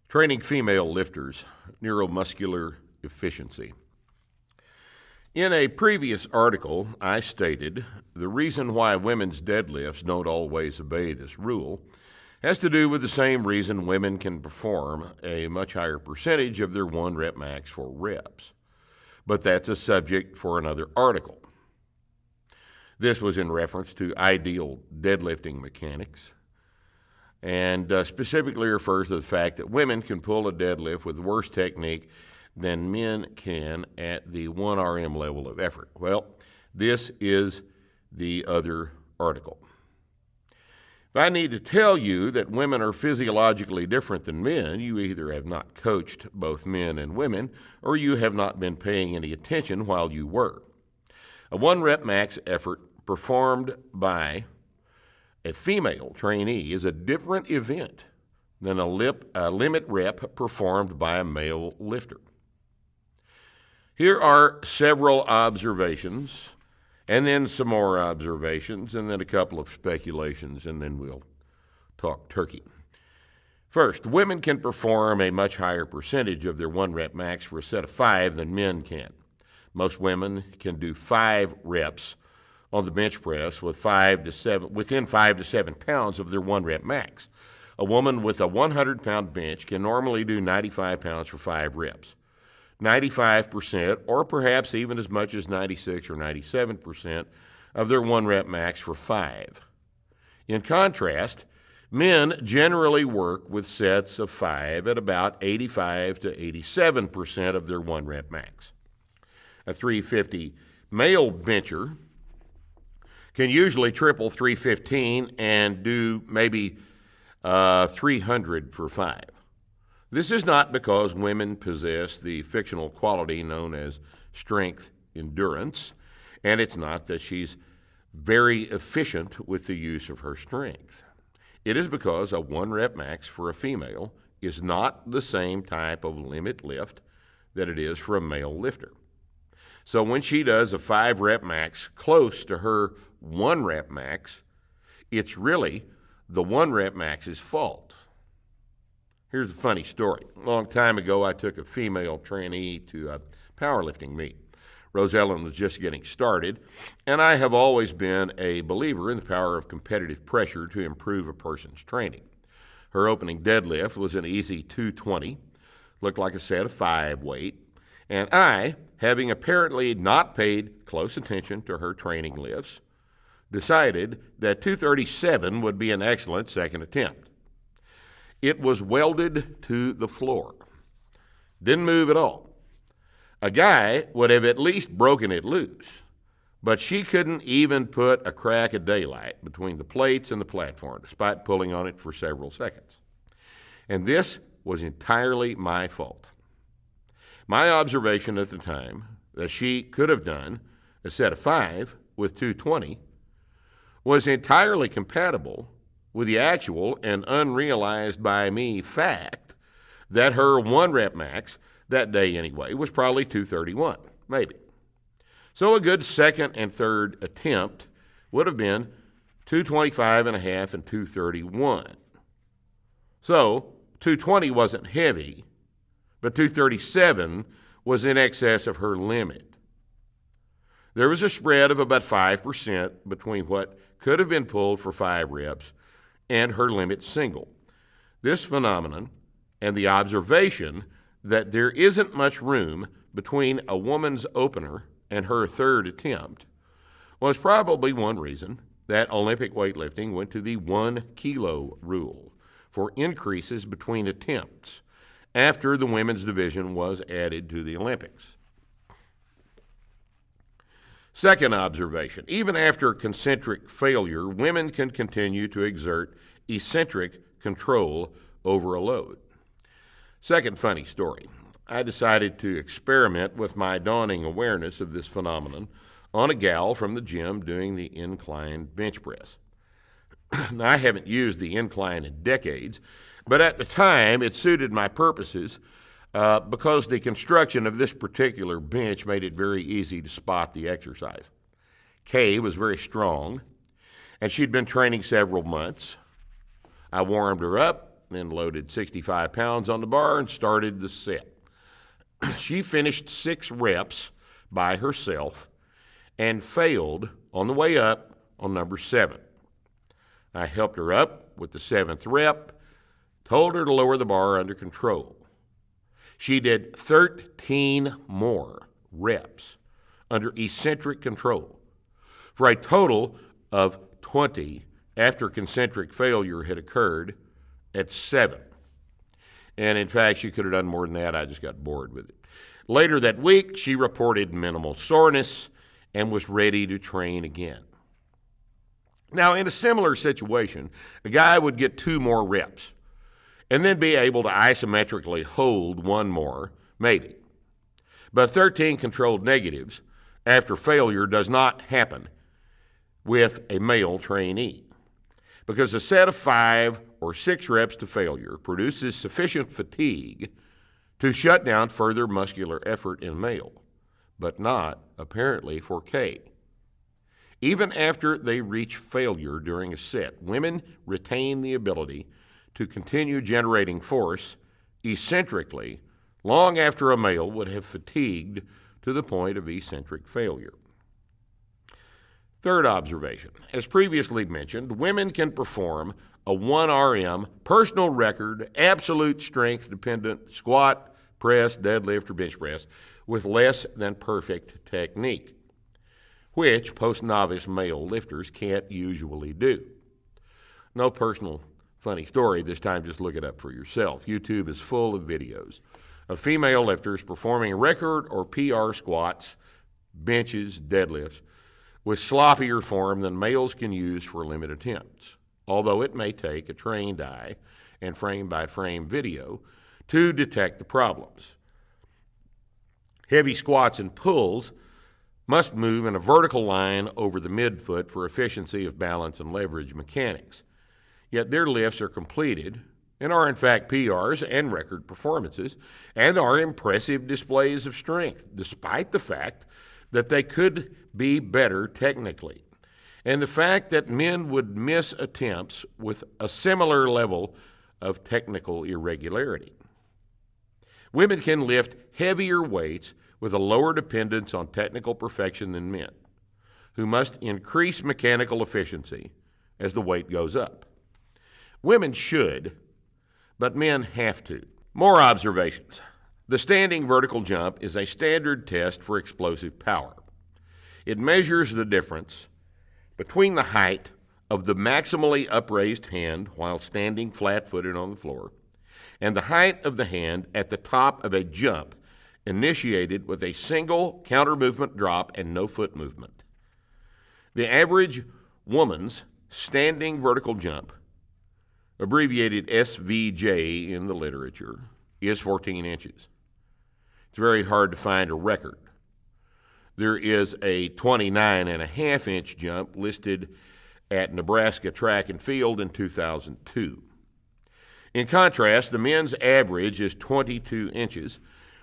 Training female lifters, neuromuscular efficiency. In a previous article, I stated the reason why women's deadlifts don't always obey this rule has to do with the same reason women can perform a much higher percentage of their 1 rep max for reps. But that's a subject for another article. This was in reference to ideal deadlifting mechanics, and specifically refers to the fact that women can pull a deadlift with worse technique than men can at the 1 RM level of effort. Well, this is the other article. If I need to tell you that women are physiologically different than men, you either have not coached both men and women, or you have not been paying any attention while you were. A 1 rep max effort performed by a female trainee is a different event than a limit rep performed by a male lifter. Here are several observations, and then some more observations, and then a couple of speculations, and then we'll talk turkey. First, women can perform a much higher percentage of their 1 rep max for a set of 5 than men can. Most women can do 5 reps on the bench press within 5 to 7 pounds of their 1 rep max. A woman with a 100-pound bench can normally do 95 pounds for 5 reps. 95%, or perhaps even as much as 96 or 97% of their 1 rep max for 5. In contrast, men generally work with sets of 5 at about 85 to 87% of their 1 rep max. A 350 male bencher can usually triple 315 and do maybe 300 for 5. This is not because women possess the fictional quality known as strength endurance, and it's not that she's very efficient with the use of her strength. It is because a 1 rep max for a female is not the same type of limit lift that it is for a male lifter. So when she does a 5 rep max close to her 1 rep max, it's really the 1 rep max's fault. Here's a funny story. A long time ago, I took a female trainee to a powerlifting meet. Rose Ellen was just getting started, and I have always been a believer in the power of competitive pressure to improve a person's training. Her opening deadlift was an easy 220, looked like a set of 5 weight, and I, having apparently not paid close attention to her training lifts, decided that 237 would be an excellent second attempt. It was welded to the floor. Didn't move at all. A guy would have at least broken it loose, but she couldn't even put a crack of daylight between the plates and the platform, despite pulling on it for several seconds. And this was entirely my fault. My observation at the time that she could have done a set of 5 with 220 was entirely compatible with the actual and unrealized by me fact that her 1 rep max, that day anyway, was probably 231, maybe. So a good second and third attempt would have been 225 and a half and 231. So 220 wasn't heavy, but 237 was in excess of her limit. There was a spread of about 5% between what could have been pulled for 5 reps and her limit single. This phenomenon and the observation that there isn't much room between a woman's opener and her third attempt was probably one reason that Olympic weightlifting went to the 1 kilo rule for increases between attempts after the women's division was added to the Olympics. Second observation, even after concentric failure, women can continue to exert eccentric control over a load. Second funny story, I decided to experiment with my dawning awareness of this phenomenon on a gal from the gym doing the incline bench press. Now, I haven't used the incline in decades, but at the time it suited my purposes because the construction of this particular bench made it very easy to spot the exercise. Kay was very strong, and she'd been training several months. I warmed her up, then loaded 65 pounds on the bar and started the set. She finished 6 reps by herself and failed on the way up on number 7. I helped her up with the 7th rep, told her to lower the bar under control. She did 13 more reps under eccentric control for a total of 20 after concentric failure had occurred at 7. And in fact, she could have done more than that. I just got bored with it. Later that week, she reported minimal soreness and was ready to train again. Now, in a similar situation, a guy would get 2 more reps and then be able to isometrically hold 1 more, maybe. But 13 controlled negatives after failure does not happen with a male trainee, because a set of 5 or 6 reps to failure produces sufficient fatigue to shut down further muscular effort in male, but not, apparently, for K. Even after they reach failure during a set, women retain the ability to continue generating force eccentrically long after a male would have fatigued to the point of eccentric failure. Third observation, as previously mentioned, women can perform a 1 RM personal record absolute strength dependent squat, press, deadlift, or bench press with less than perfect technique, which post-novice male lifters can't usually do. No personal funny story this time, just look it up for yourself. YouTube is full of videos of female lifters performing record or PR squats, benches, deadlifts with sloppier form than males can use for limited attempts, although it may take a trained eye and frame-by-frame video to detect the problems. Heavy squats and pulls must move in a vertical line over the midfoot for efficiency of balance and leverage mechanics. Yet their lifts are completed and are in fact PRs and record performances and are impressive displays of strength, despite the fact that they could be better technically, and the fact that men would miss attempts with a similar level of technical irregularity. Women can lift heavier weights with a lower dependence on technical perfection than men, who must increase mechanical efficiency as the weight goes up. Women should, but men have to. More observations. The standing vertical jump is a standard test for explosive power. It measures the difference between the height of the maximally upraised hand while standing flat-footed on the floor and the height of the hand at the top of a jump initiated with a single counter-movement drop and no foot movement. The average woman's standing vertical jump, abbreviated SVJ in the literature, is 14 inches. It's very hard to find a record. There is a 29.5-inch jump listed at Nebraska Track and Field in 2002. In contrast, the men's average is 22 inches,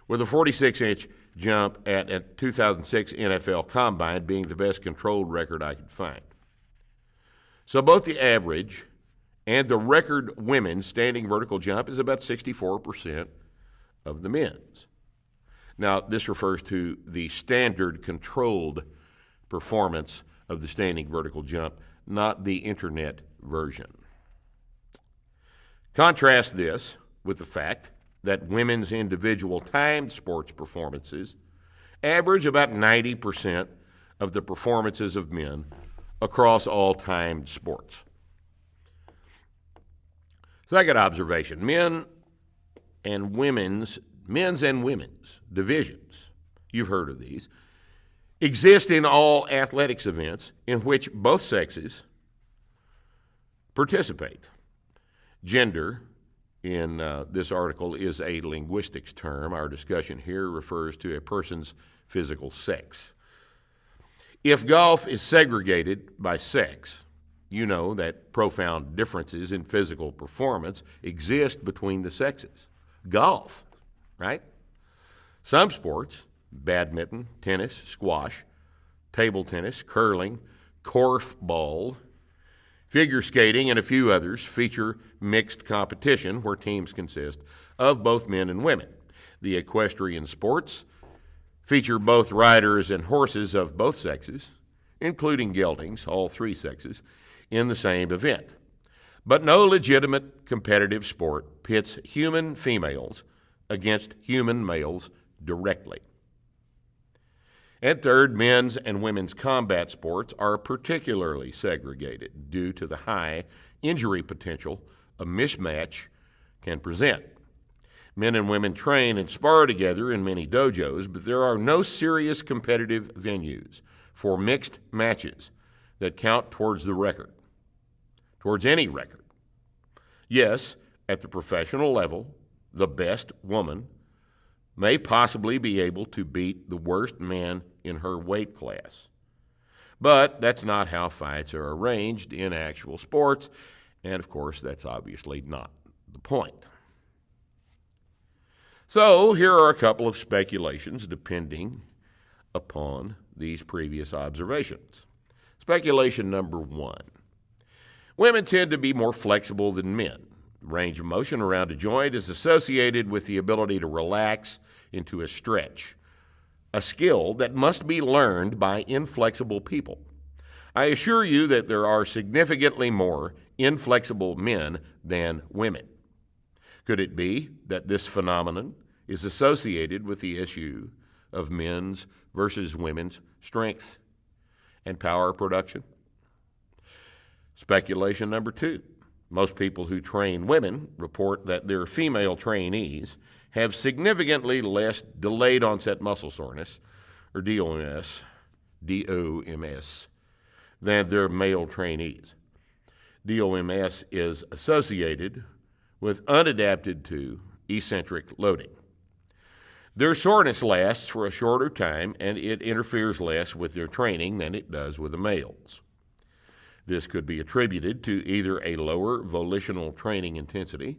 with a 46-inch jump at a 2006 NFL Combine being the best controlled record I could find. So both the average and the record women's standing vertical jump is about 64% of the men's. Now, this refers to the standard controlled performance of the standing vertical jump, not the internet version. Contrast this with the fact that women's individual timed sports performances average about 90% of the performances of men across all timed sports. Second observation, men's and women's divisions, you've heard of these, exist in all athletics events in which both sexes participate. Gender in this article is a linguistics term. Our discussion here refers to a person's physical sex. If golf is segregated by sex, you know that profound differences in physical performance exist between the sexes. Golf, right? Some sports, badminton, tennis, squash, table tennis, curling, korfball, Figure skating and a few others feature mixed competition where teams consist of both men and women. The equestrian sports feature both riders and horses of both sexes, including geldings, all three sexes, in the same event. But no legitimate competitive sport pits human females against human males directly. And third, men's and women's combat sports are particularly segregated due to the high injury potential a mismatch can present. Men and women train and spar together in many dojos, but there are no serious competitive venues for mixed matches that count towards the record, towards any record. Yes, at the professional level, the best woman may possibly be able to beat the worst man in her weight class. But that's not how fights are arranged in actual sports, and of course, that's obviously not the point. So here are a couple of speculations depending upon these previous observations. Speculation number 1. Women tend to be more flexible than men. Range of motion around a joint is associated with the ability to relax into a stretch, a skill that must be learned by inflexible people. I assure you that there are significantly more inflexible men than women. Could it be that this phenomenon is associated with the issue of men's versus women's strength and power production? Speculation number 2. Most people who train women report that their female trainees have significantly less delayed onset muscle soreness, or DOMS, than their male trainees. DOMS is associated with unadapted to eccentric loading. Their soreness lasts for a shorter time, and it interferes less with their training than it does with the males. This could be attributed to either a lower volitional training intensity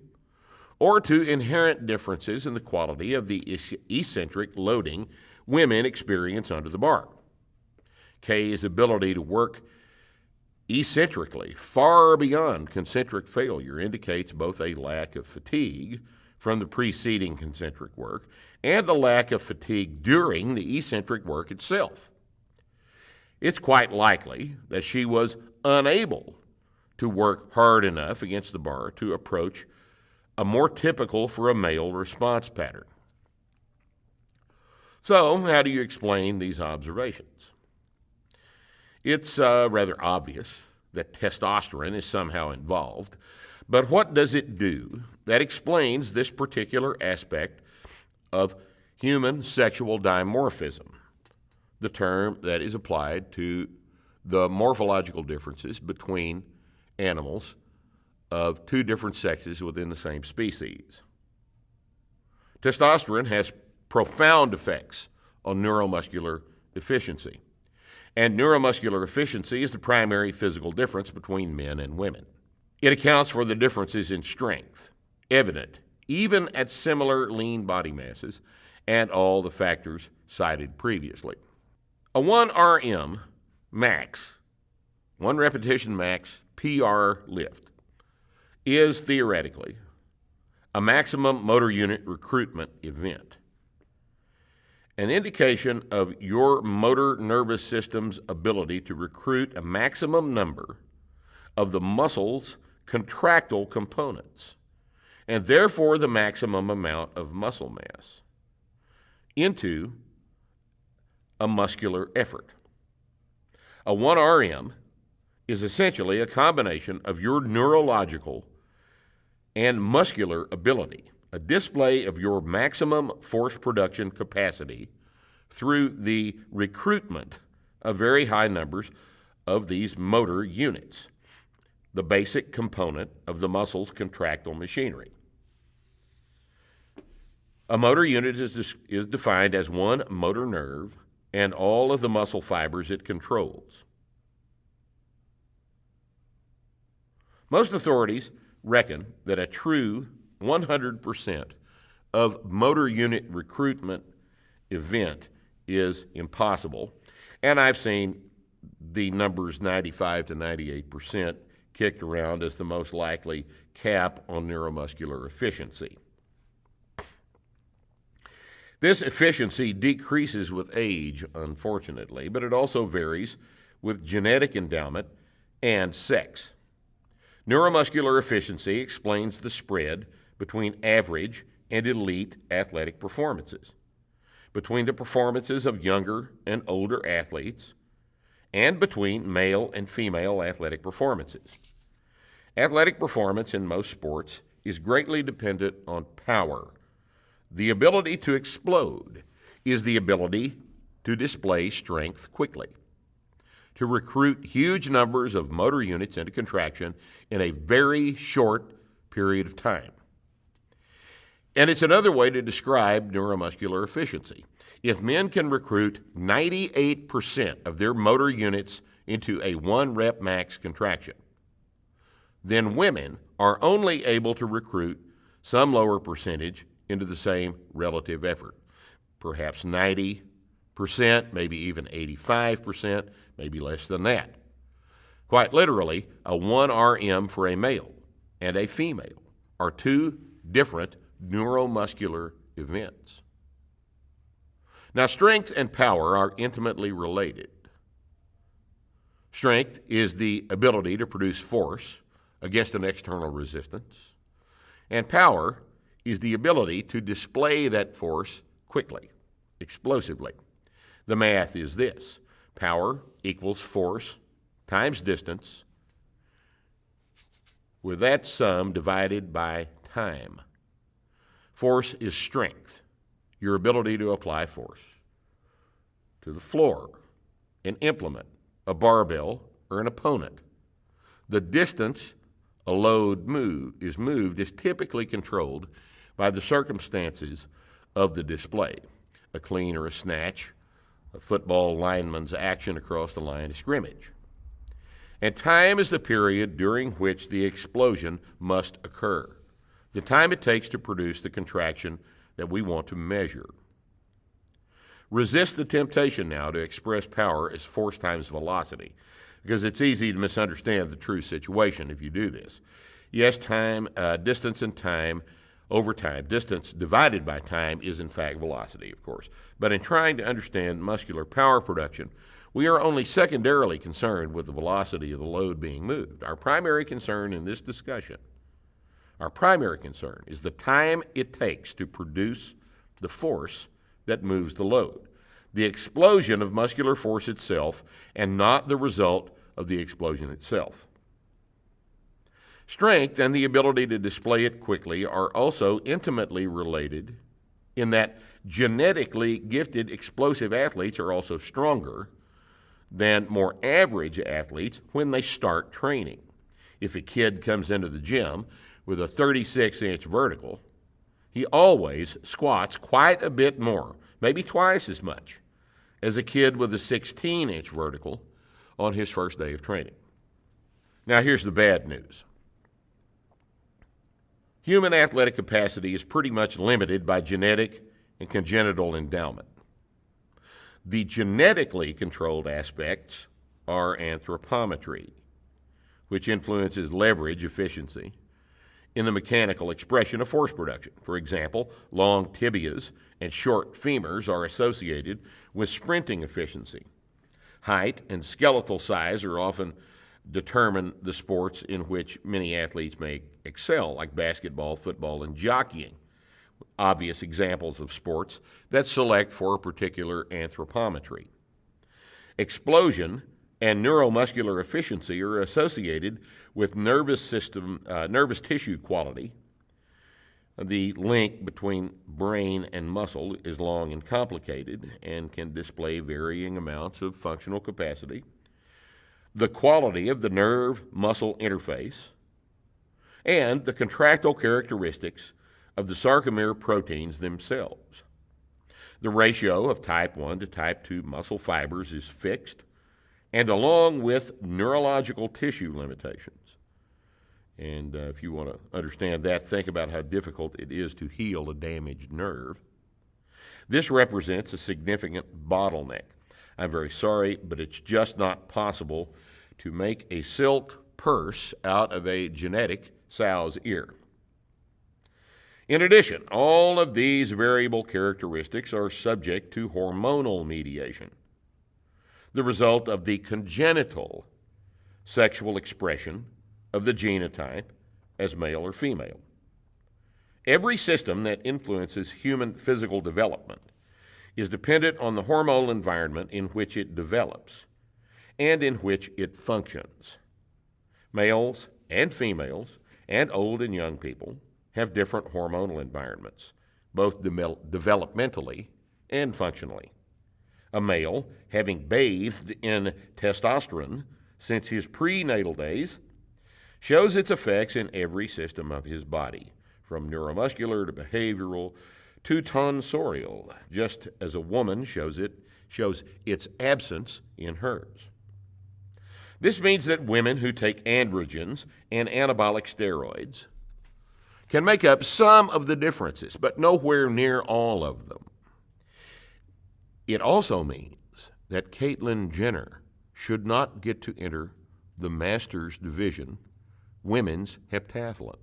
or to inherent differences in the quality of the eccentric loading women experience under the bar. K's ability to work eccentrically far beyond concentric failure indicates both a lack of fatigue from the preceding concentric work and a lack of fatigue during the eccentric work itself. It's quite likely that she was unable to work hard enough against the bar to approach a more typical for a male response pattern. So, how do you explain these observations? It's rather obvious that testosterone is somehow involved, but what does it do that explains this particular aspect of human sexual dimorphism, the term that is applied to the morphological differences between animals of two different sexes within the same species? Testosterone has profound effects on neuromuscular efficiency, and neuromuscular efficiency is the primary physical difference between men and women. It accounts for the differences in strength, evident even at similar lean body masses, and all the factors cited previously. A 1 RM max, 1 repetition max PR lift, is theoretically a maximum motor unit recruitment event, an indication of your motor nervous system's ability to recruit a maximum number of the muscle's contractile components, and therefore the maximum amount of muscle mass, into a muscular effort. A 1 RM is essentially a combination of your neurological and muscular ability, a display of your maximum force production capacity through the recruitment of very high numbers of these motor units, the basic component of the muscle's contractile machinery. A motor unit is defined as one motor nerve and all of the muscle fibers it controls. Most authorities reckon that a true 100% of motor unit recruitment event is impossible, and I've seen the numbers 95 to 98% kicked around as the most likely cap on neuromuscular efficiency. This efficiency decreases with age, unfortunately, but it also varies with genetic endowment and sex. Neuromuscular efficiency explains the spread between average and elite athletic performances, between the performances of younger and older athletes, and between male and female athletic performances. Athletic performance in most sports is greatly dependent on power. The ability to explode is the ability to display strength quickly, to recruit huge numbers of motor units into contraction in a very short period of time. And it's another way to describe neuromuscular efficiency. If men can recruit 98% of their motor units into a 1-rep max contraction, then women are only able to recruit some lower percentage into the same relative effort, perhaps 90%, maybe even 85%, maybe less than that. Quite literally, a 1 RM for a male and a female are two different neuromuscular events. Now, strength and power are intimately related. Strength is the ability to produce force against an external resistance, and power is the ability to display that force quickly, explosively. The math is this: power equals force times distance, with that sum divided by time. Force is strength, your ability to apply force to the floor, an implement, a barbell, or an opponent. The distance a load is moved is typically controlled by the circumstances of the display, a clean or a snatch, a football lineman's action across the line of scrimmage. And time is the period during which the explosion must occur, the time it takes to produce the contraction that we want to measure. Resist the temptation now to express power as force times velocity, because it's easy to misunderstand the true situation if you do this. Yes, time, distance and time over time, distance divided by time is in fact velocity, of course. But in trying to understand muscular power production, we are only secondarily concerned with the velocity of the load being moved. Our primary concern in this discussion, is the time it takes to produce the force that moves the load, the explosion of muscular force itself, and not the result of the explosion itself. Strength and the ability to display it quickly are also intimately related in that genetically gifted explosive athletes are also stronger than more average athletes when they start training. If a kid comes into the gym with a 36-inch vertical, he always squats quite a bit more, maybe twice as much, as a kid with a 16-inch vertical on his first day of training. Now here's the bad news. Human athletic capacity is pretty much limited by genetic and congenital endowment. The genetically controlled aspects are anthropometry, which influences leverage efficiency in the mechanical expression of force production. For example, long tibias and short femurs are associated with sprinting efficiency. Height and skeletal size are often determine the sports in which many athletes may excel, like basketball, football, and jockeying, obvious examples of sports that select for a particular anthropometry. Explosion and neuromuscular efficiency are associated with nervous tissue quality. The link between brain and muscle is long and complicated and can display varying amounts of functional capacity. The quality of the nerve-muscle interface, and the contractile characteristics of the sarcomere proteins themselves. The ratio of type 1 to type 2 muscle fibers is fixed, and along with neurological tissue limitations. And if you want to understand that, think about how difficult it is to heal a damaged nerve. This represents a significant bottleneck. I'm very sorry, but it's just not possible to make a silk purse out of a genetic sow's ear. In addition, all of these variable characteristics are subject to hormonal mediation, the result of the congenital sexual expression of the genotype as male or female. Every system that influences human physical development is dependent on the hormonal environment in which it develops and in which it functions. Males and females and old and young people have different hormonal environments, both developmentally and functionally. A male, having bathed in testosterone since his prenatal days, shows its effects in every system of his body, from neuromuscular to behavioral to tonsorial, just as a woman shows its absence in hers. This means that women who take androgens and anabolic steroids can make up some of the differences, but nowhere near all of them. It also means that Caitlyn Jenner should not get to enter the Masters Division women's heptathlon.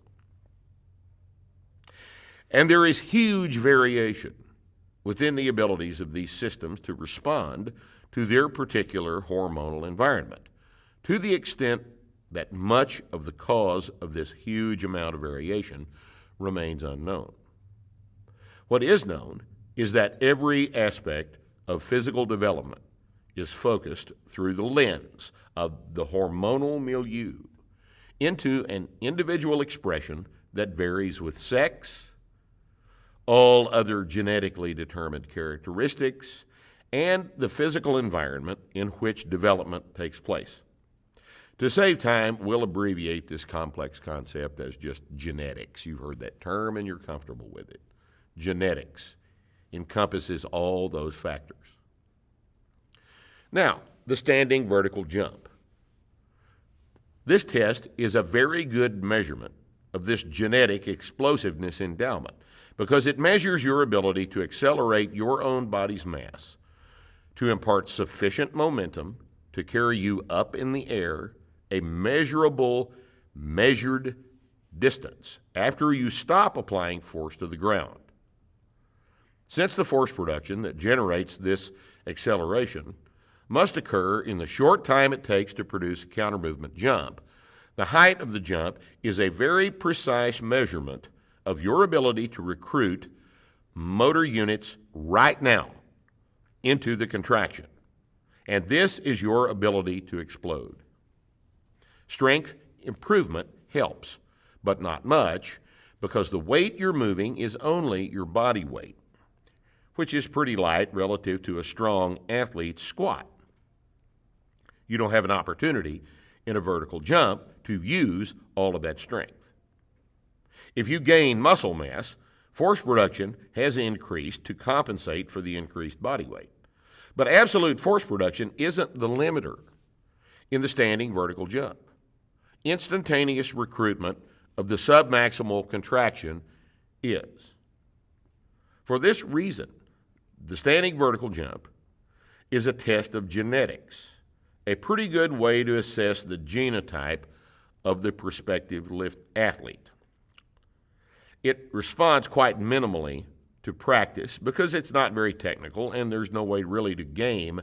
And there is huge variation within the abilities of these systems to respond to their particular hormonal environment, to the extent that much of the cause of this huge amount of variation remains unknown. What is known is that every aspect of physical development is focused through the lens of the hormonal milieu into an individual expression that varies with sex, all other genetically determined characteristics, and the physical environment in which development takes place. To save time, we'll abbreviate this complex concept as just genetics. You've heard that term and you're comfortable with it. Genetics encompasses all those factors. Now, the standing vertical jump. This test is a very good measurement of this genetic explosiveness endowment because it measures your ability to accelerate your own body's mass, to impart sufficient momentum to carry you up in the air a measurable, measured distance after you stop applying force to the ground. Since the force production that generates this acceleration must occur in the short time it takes to produce a counter-movement jump, the height of the jump is a very precise measurement of your ability to recruit motor units right now into the contraction. And this is your ability to explode. Strength improvement helps, but not much, because the weight you're moving is only your body weight, which is pretty light relative to a strong athlete's squat. You don't have an opportunity in a vertical jump to use all of that strength. If you gain muscle mass, force production has increased to compensate for the increased body weight. But absolute force production isn't the limiter in the standing vertical jump. Instantaneous recruitment of the submaximal contraction is. For this reason, the standing vertical jump is a test of genetics, a pretty good way to assess the genotype of the prospective lift athlete. It responds quite minimally to practice because it's not very technical and there's no way really to game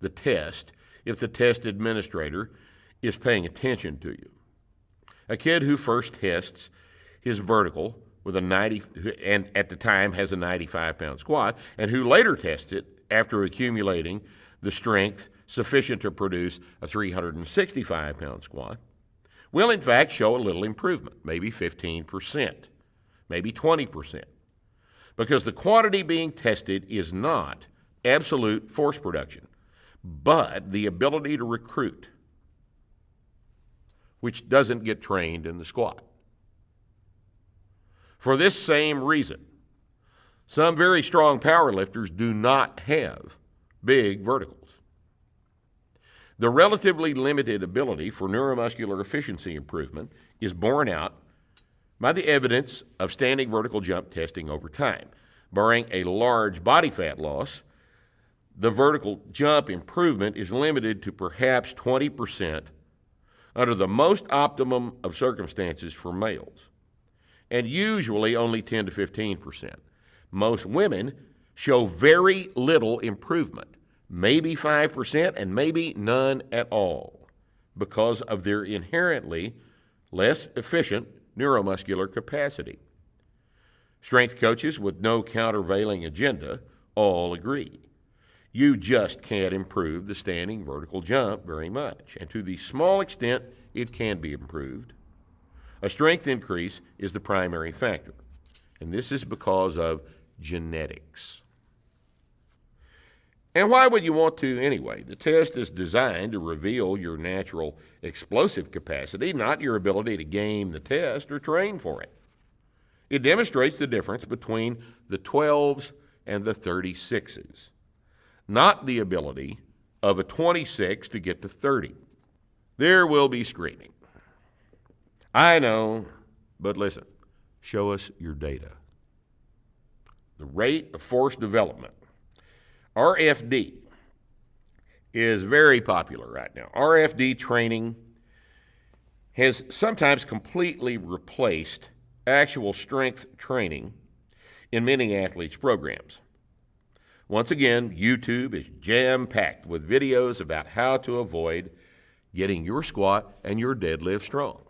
the test if the test administrator is paying attention to you. A kid who first tests his vertical with a 90, and at the time has a 95-pound squat, and who later tests it after accumulating the strength sufficient to produce a 365-pound squat, will in fact show a little improvement, maybe 15%, maybe 20%, because the quantity being tested is not absolute force production, but the ability to recruit, which doesn't get trained in the squat. For this same reason, some very strong powerlifters do not have big verticals. The relatively limited ability for neuromuscular efficiency improvement is borne out by the evidence of standing vertical jump testing over time. Barring a large body fat loss, the vertical jump improvement is limited to perhaps 20% under the most optimum of circumstances for males, and usually only 10 to 15%. Most women show very little improvement, maybe 5% and maybe none at all, because of their inherently less efficient neuromuscular capacity. Strength coaches with no countervailing agenda all agree. You just can't improve the standing vertical jump very much, and to the small extent it can be improved, a strength increase is the primary factor, and this is because of genetics. And why would you want to anyway? The test is designed to reveal your natural explosive capacity, not your ability to game the test or train for it. It demonstrates the difference between the 12s and the 36s, not the ability of a 26 to get to 30. There will be screaming. I know, but listen, show us your data. The rate of force development, RFD, is very popular right now. RFD training has sometimes completely replaced actual strength training in many athletes' programs. Once again, YouTube is jam-packed with videos about how to avoid getting your squat and your deadlift strong.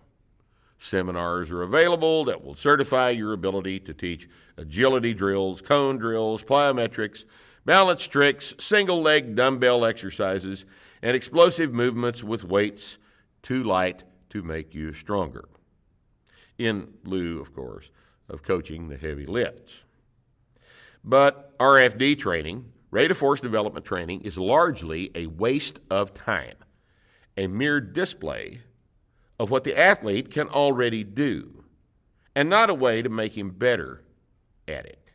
Seminars are available that will certify your ability to teach agility drills, cone drills, plyometrics, balance tricks, single-leg dumbbell exercises, and explosive movements with weights too light to make you stronger, in lieu, of course, of coaching the heavy lifts. But RFD training, rate of force development training, is largely a waste of time, a mere display of what the athlete can already do, and not a way to make him better at it.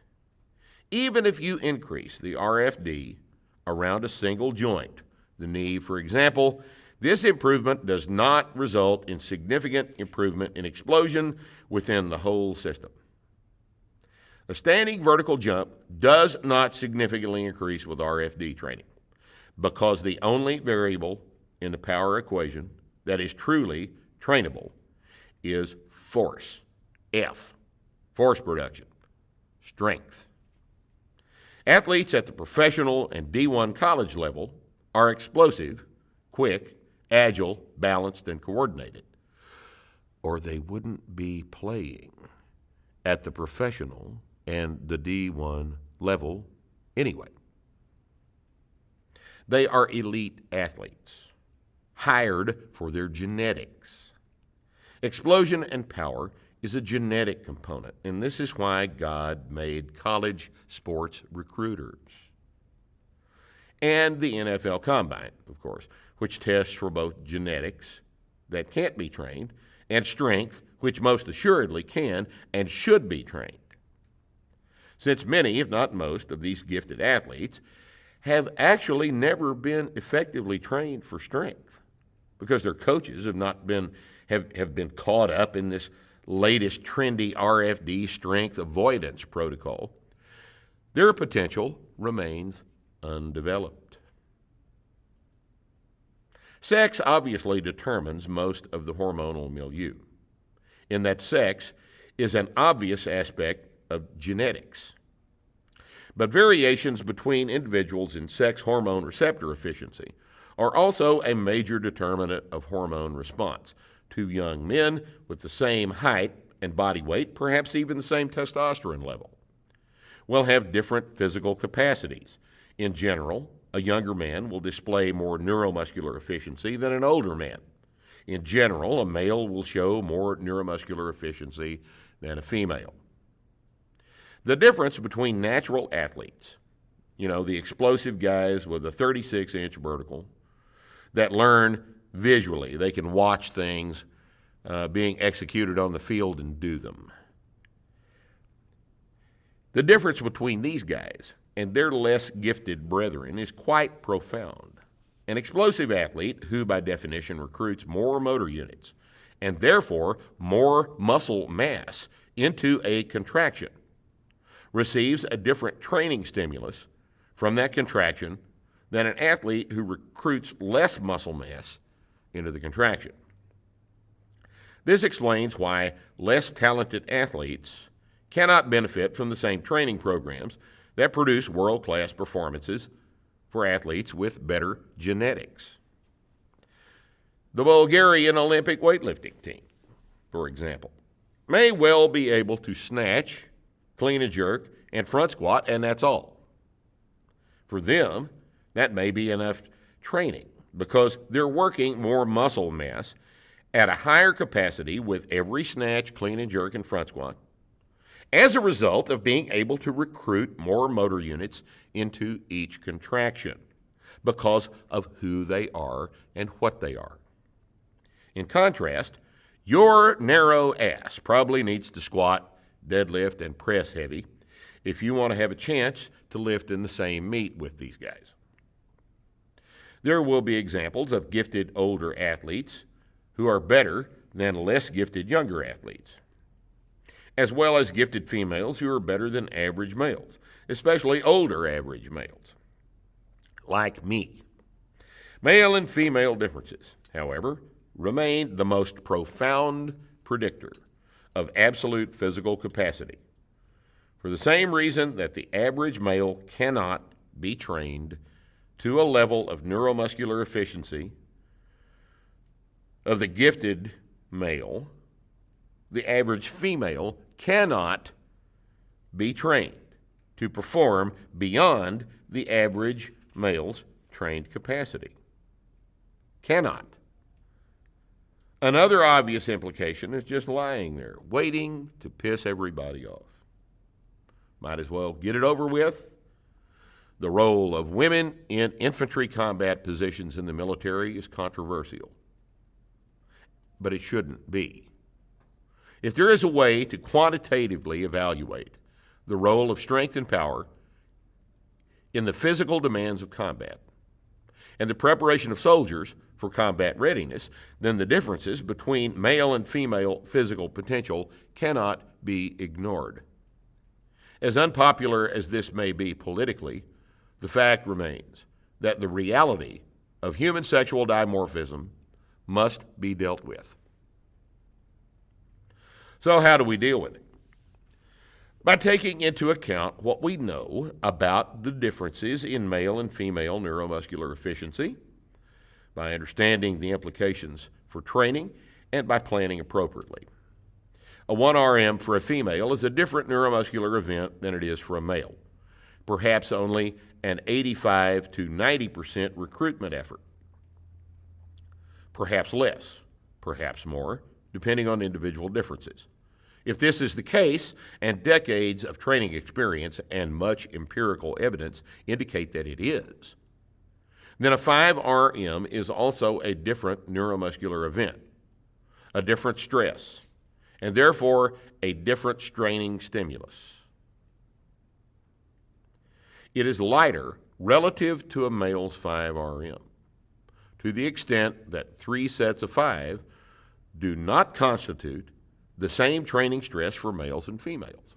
Even if you increase the RFD around a single joint, the knee, for example, this improvement does not result in significant improvement in explosion within the whole system. A standing vertical jump does not significantly increase with RFD training because the only variable in the power equation that is truly trainable is force, F, force production, strength. Athletes at the professional and D1 college level are explosive, quick, agile, balanced, and coordinated, or they wouldn't be playing at the professional and the D1 level anyway. They are elite athletes, hired for their genetics. Explosion and power is a genetic component, and this is why God made college sports recruiters. And the NFL Combine, of course, which tests for both genetics that can't be trained and strength, which most assuredly can and should be trained. Since many, if not most, of these gifted athletes have actually never been effectively trained for strength because their coaches have been caught up in this latest trendy RFD strength avoidance protocol, their potential remains undeveloped. Sex obviously determines most of the hormonal milieu, in that sex is an obvious aspect of genetics. But variations between individuals in sex hormone receptor efficiency are also a major determinant of hormone response. Two young men with the same height and body weight, perhaps even the same testosterone level, will have different physical capacities. In general, a younger man will display more neuromuscular efficiency than an older man. In general, a male will show more neuromuscular efficiency than a female. The difference between natural athletes, the explosive guys with a 36-inch vertical that learn visually, they can watch things being executed on the field and do them. The difference between these guys and their less gifted brethren is quite profound. An explosive athlete, who by definition recruits more motor units and therefore more muscle mass into a contraction, receives a different training stimulus from that contraction than an athlete who recruits less muscle mass into the contraction. This explains why less talented athletes cannot benefit from the same training programs that produce world-class performances for athletes with better genetics. The Bulgarian Olympic weightlifting team, for example, may well be able to snatch, clean and jerk, and front squat, and that's all. For them, that may be enough training because they're working more muscle mass at a higher capacity with every snatch, clean and jerk, and front squat as a result of being able to recruit more motor units into each contraction because of who they are and what they are. In contrast, your narrow ass probably needs to squat, deadlift, and press heavy if you want to have a chance to lift in the same meet with these guys. There will be examples of gifted older athletes who are better than less gifted younger athletes, as well as gifted females who are better than average males, especially older average males, like me. Male and female differences, however, remain the most profound predictor of absolute physical capacity, for the same reason that the average male cannot be trained to a level of neuromuscular efficiency of the gifted male, the average female cannot be trained to perform beyond the average male's trained capacity. Cannot. Another obvious implication is just lying there, waiting to piss everybody off. Might as well get it over with. The role of women in infantry combat positions in the military is controversial, but it shouldn't be. If there is a way to quantitatively evaluate the role of strength and power in the physical demands of combat and the preparation of soldiers for combat readiness, then the differences between male and female physical potential cannot be ignored. As unpopular as this may be politically, the fact remains that the reality of human sexual dimorphism must be dealt with. So how do we deal with it? By taking into account what we know about the differences in male and female neuromuscular efficiency, by understanding the implications for training, and by planning appropriately. A 1 RM for a female is a different neuromuscular event than it is for a male, perhaps only an 85 to 90% recruitment effort. Perhaps less, perhaps more, depending on individual differences. If this is the case, and decades of training experience and much empirical evidence indicate that it is, then a 5 RM is also a different neuromuscular event, a different stress, and therefore a different straining stimulus. It is lighter relative to a male's 5 RM, to the extent that 3 sets of 5 do not constitute the same training stress for males and females.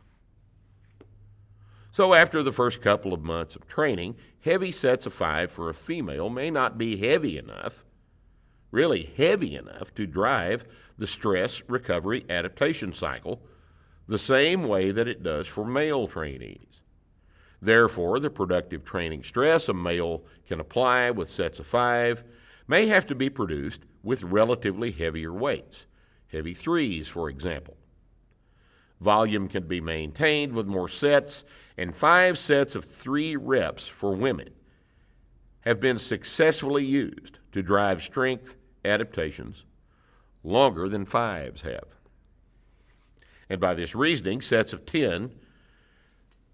So after the first couple of months of training, heavy sets of 5 for a female may not be heavy enough, really heavy enough to drive the stress recovery adaptation cycle the same way that it does for male trainees. Therefore, the productive training stress a male can apply with sets of 5 may have to be produced with relatively heavier weights, heavy 3s, for example. Volume can be maintained with more sets, and 5 sets of 3 reps for women have been successfully used to drive strength adaptations longer than 5s have. And by this reasoning, sets of 10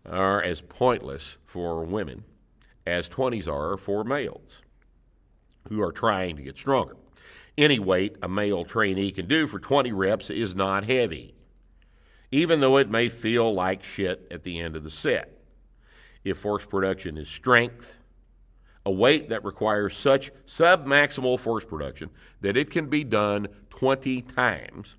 are as pointless for women as 20s are for males who are trying to get stronger. Any weight a male trainee can do for 20 reps is not heavy, even though it may feel like shit at the end of the set. If force production is strength, a weight that requires such submaximal force production that it can be done 20 times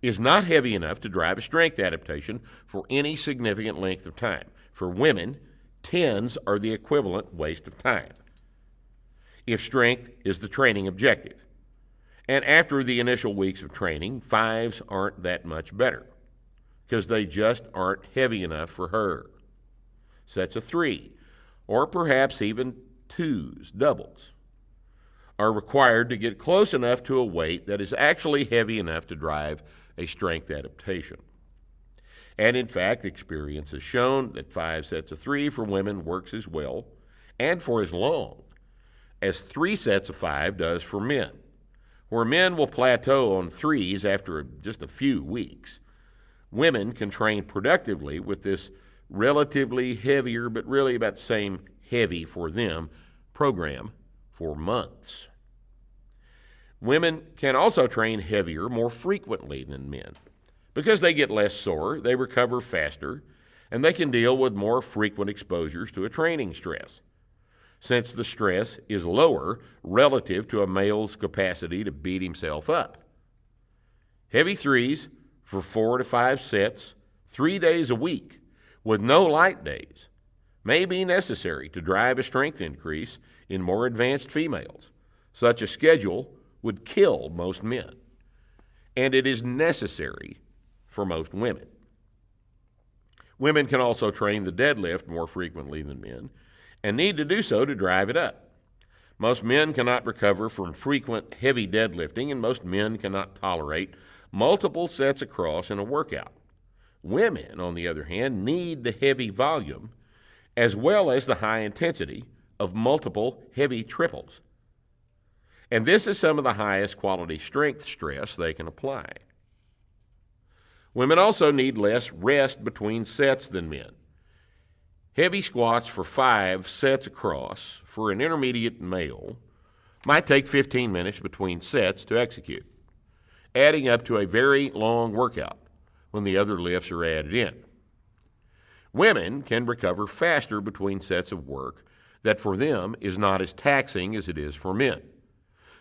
is not heavy enough to drive a strength adaptation for any significant length of time. For women, 10s are the equivalent waste of time if strength is the training objective. And after the initial weeks of training, 5s aren't that much better because they just aren't heavy enough for her. Sets of 3, or perhaps even 2s, doubles, are required to get close enough to a weight that is actually heavy enough to drive a strength adaptation. And in fact, experience has shown that 5 sets of 3 for women works as well and for as long as 3 sets of 5 does for men. Where men will plateau on 3s after just a few weeks, women can train productively with this relatively heavier, but really about the same heavy for them, program for months. Women can also train heavier more frequently than men. Because they get less sore, they recover faster, and they can deal with more frequent exposures to a training stress, since the stress is lower relative to a male's capacity to beat himself up. Heavy 3s for 4 to 5 sets, 3 days a week, with no light days, may be necessary to drive a strength increase in more advanced females. Such a schedule would kill most men, and it is necessary for most women. Women can also train the deadlift more frequently than men, and need to do so to drive it up. Most men cannot recover from frequent heavy deadlifting, and most men cannot tolerate multiple sets across in a workout. Women, on the other hand, need the heavy volume as well as the high intensity of multiple heavy triples. And this is some of the highest quality strength stress they can apply. Women also need less rest between sets than men. Heavy squats for 5 sets across for an intermediate male might take 15 minutes between sets to execute, adding up to a very long workout when the other lifts are added in. Women can recover faster between sets of work that for them is not as taxing as it is for men.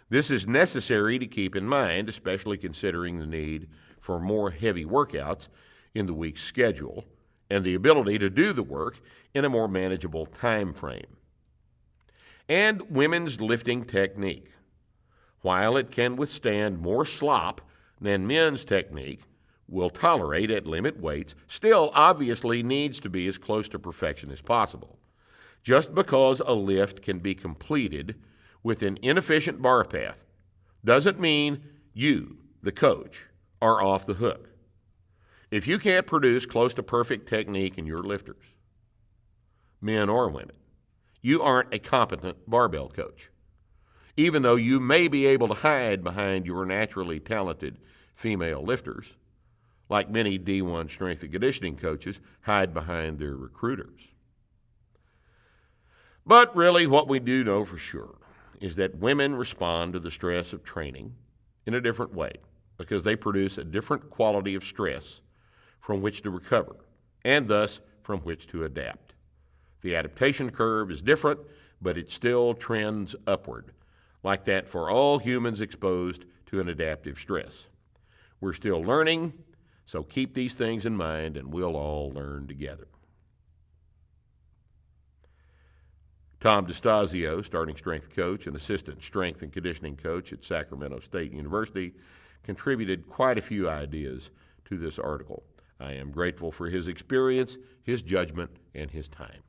This is necessary to keep in mind, especially considering the need for more heavy workouts in the week's schedule and the ability to do the work in a more manageable time frame. And women's lifting technique. While it can withstand more slop than men's technique will tolerate at limit weights, still obviously needs to be as close to perfection as possible. Just because a lift can be completed with an inefficient bar path doesn't mean you, the coach, are off the hook. If you can't produce close to perfect technique in your lifters, men or women, you aren't a competent barbell coach, even though you may be able to hide behind your naturally talented female lifters, like many D1 strength and conditioning coaches hide behind their recruiters. But really what we do know for sure is that women respond to the stress of training in a different way because they produce a different quality of stress from which to recover, and thus from which to adapt. The adaptation curve is different, but it still trends upward, like that for all humans exposed to an adaptive stress. We're still learning, so keep these things in mind and we'll all learn together. Tom DeStasio, starting strength coach and assistant strength and conditioning coach at Sacramento State University, contributed quite a few ideas to this article. I am grateful for his experience, his judgment, and his time.